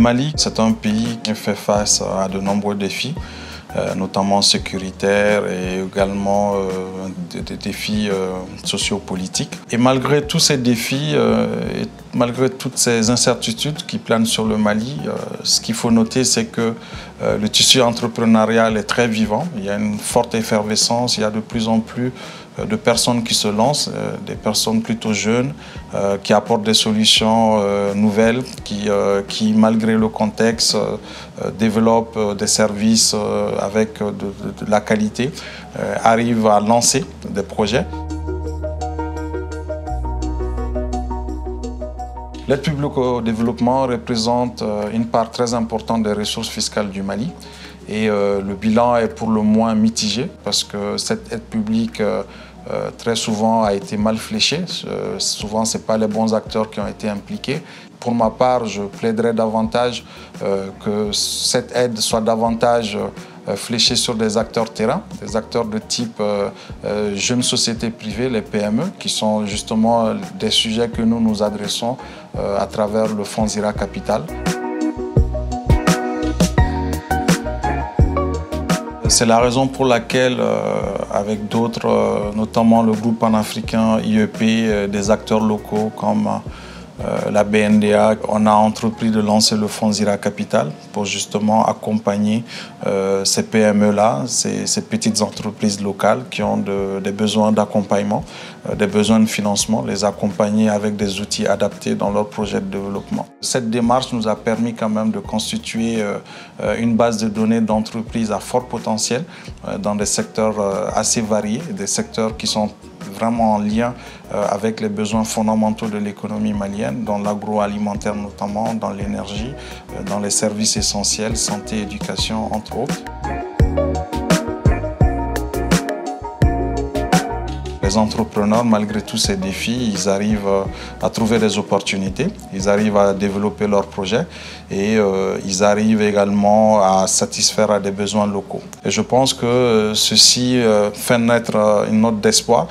Mali, c'est un pays qui fait face à de nombreux défis, notamment sécuritaires et également des défis sociopolitiques. Et malgré tous ces défis, et malgré toutes ces incertitudes qui planent sur le Mali, ce qu'il faut noter, c'est que le tissu entrepreneurial est très vivant. Il y a une forte effervescence, il y a de plus en plus de personnes qui se lancent, des personnes plutôt jeunes, qui apportent des solutions nouvelles, qui malgré le contexte, développent des services avec de la qualité, arrivent à lancer des projets. L'aide publique au développement représente une part très importante des ressources fiscales du Mali. Et le bilan est pour le moins mitigé parce que cette aide publique très souvent a été mal fléchée. Souvent, ce n'est pas les bons acteurs qui ont été impliqués. Pour ma part, je plaiderais davantage que cette aide soit davantage fléchée sur des acteurs terrain, des acteurs de type jeunes sociétés privées, les PME, qui sont justement des sujets que nous adressons à travers le Fonds Zira Capital. C'est la raison pour laquelle, avec d'autres, notamment le groupe panafricain IEP, des acteurs locaux comme la BNDA, on a entrepris de lancer le Fonds Zira Capital pour justement accompagner ces PME-là, ces petites entreprises locales qui ont des besoins d'accompagnement, des besoins de financement, les accompagner avec des outils adaptés dans leur projet de développement. Cette démarche nous a permis quand même de constituer une base de données d'entreprises à fort potentiel dans des secteurs assez variés, des secteurs qui sont vraiment en lien avec les besoins fondamentaux de l'économie malienne, dans l'agroalimentaire notamment, dans l'énergie, dans les services essentiels, santé, éducation, entre autres. Les entrepreneurs, malgré tous ces défis, ils arrivent à trouver des opportunités, ils arrivent à développer leurs projets et ils arrivent également à satisfaire à des besoins locaux. Et je pense que ceci fait naître une note d'espoir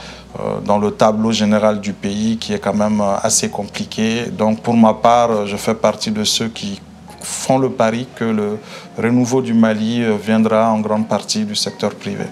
dans le tableau général du pays qui est quand même assez compliqué. Donc pour ma part, je fais partie de ceux qui font le pari que le renouveau du Mali viendra en grande partie du secteur privé.